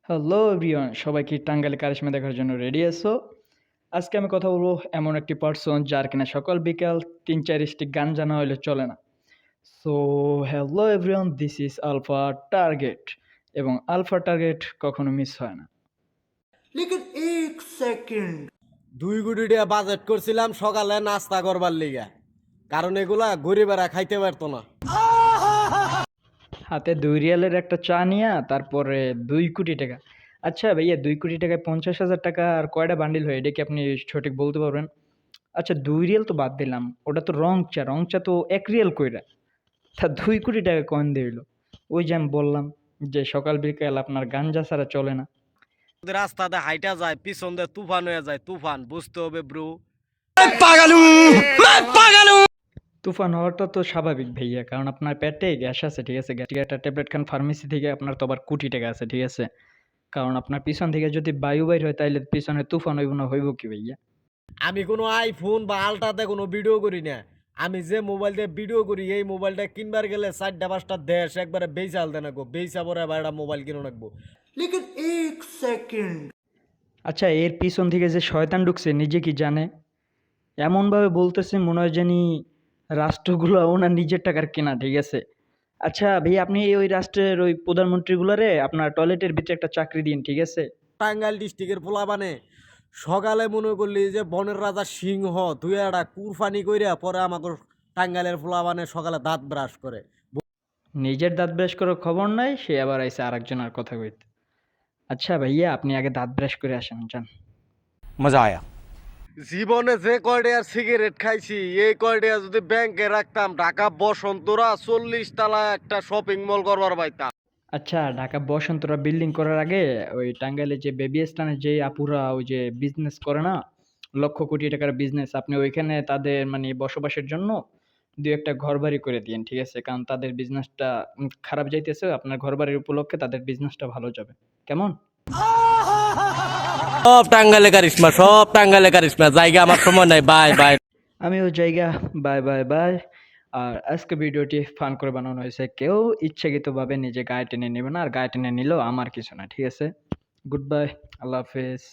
Hello everyone, সবাই কি টাঙ্গাইলে কারিশমা দেখার জন্য রেডি আছো? আজকে আমি কথা বলবো এমন একটি পার্সন যার কিনা সকাল বিকাল ৩-৪ স্টিক গাঞ্জা না হইলে চলে না। So hello everyone, this is Alpha Target এবং আলফা টার্গেট কখনো মিস হয় না। लेकिन एक सेकंड 2 কোটি টাকা বাজেট করছিলাম সকালে নাস্তা করবার লিগা, কারণ এগুলা গরিবেরা খাইতে পারতো না। হাতে ২ রিয়ালের একটা চা নিয়া তারপরে ২ কোটি টাকা। আচ্ছা ভাইয়া, ২ কোটি টাকায় ৫০,০০০ টাকা আর কয়টা বান্ডিল হয় এটা কি আপনি সঠিক বলতে পারবেন? আচ্ছা ২ রিয়াল তো বাদ দিলাম, ওটা তো রং চা তো ১ রিয়াল কইরা। তা ২ কোটি টাকা কয়েন দিয়ে হইলো। ওই যে আমি বললাম যে সকাল বিকাল আপনার গাঞ্জা ছাড়া চলে না। রাস্তাতে হাইটা যায়, পিছন দিয়ে তুফান হয়ে যায়। তুফান বুঝতে হবে ব্রো। তুফান হওয়াটা তো স্বাভাবিক ভাইয়া, কারণ আপনার পেটে গ্যাস আছে, ঠিক আছে? গ্যাস একটা ট্যাবলেট খান ফার্মেসি থেকে, আপনার তো আবার কোটি টাকা আছে, ঠিক আছে? কারণ আপনার পিছন থেকে যদি বায়ু বাইর হয় তাইলে পিছনে তুফান হইব না, হইব কি ভাইয়া? আমি কোনো আইফোন বা আলট্রাতে কোনো ভিডিও করি না। আমি যে মোবাইল দিয়ে ভিডিও করি, এই মোবাইলটা কিনবার গেলে 4-5টা দেশ একবারে বেচা আলতে নাকবো। বেচা পরে আবার একটা মোবাইল কিনে রাখবো। लेकिन एक सेकंड আচ্ছা এর পিছন থেকে যে শয়তান ঢুকছে নিজে কি জানে? এমনভাবে বলতেছে মনে হয় জানি রাষ্ট্রগুলো ওনার নিজের টাকার কেনা, ঠিক আছে? আচ্ছা ভাই, আপনি ওই রাষ্ট্রের ওই প্রধানমন্ত্রীগুলারে আপনার টয়লেটের ভিতরে একটা চাকরি দিন, ঠিক আছে? টাঙ্গাইল ডিস্ট্রিক্টের পোলাপানে সকালে মনে করলি যে বনের রাজা সিংহ তুই একটা কুরফানি কইরা পরে আমাকে টাঙ্গাইলের পোলাপানে সকালে দাঁত ব্রাশ করে। নিজের দাঁত ব্রাশ করার খবর নাই, সে আবার আইসে আরেকজনের কথা কইতে। আচ্ছা ভাইয়া, আপনি আগে দাঁত ব্রাশ করে আসেন, যান। मजा आया। জীবনে যে কয়টা সিগারেট খাইছি, এই কয়টা যদি ব্যাংকে রাখতাম, ঢাকা বসন্তরা 40 তলা একটা শপিং মল করবার পাইতাম। আচ্ছা ঢাকা বসন্তরা বিল্ডিং করার আগে ওই টাঙ্গাইলে যে বেবি স্টানের যে আপুরা ওই যে বিজনেস করে না, লক্ষ কোটি টাকার বিজনেস, আপনি ওইখানে তাদের মানে বসবাসের জন্য দুই একটা ঘর বাড়ি করে দিন, ঠিক আছে? কারণ তাদের বিজনেসটা খারাপ যাইতেছে, আপনার ঘর বাড়ির উপলক্ষে তাদের বিজনেসটা ভালো যাবে। কেমন? সব টাঙ্গাইলে কারিশমা জায়গা আমার সময় নাই। Bye bye. আমিও জায়গা, বাই বাই বাই। আর আজকে ভিডিওটি ফান করে বানানো হয়েছে, কেউ ইচ্ছাকৃতভাবে নিজে গায়ে টেনে নেবে না, আর গায়ে টেনে নিলেও আমার কিছু না, ঠিক আছে? গুড বাই, আল্লাহ হাফেজ।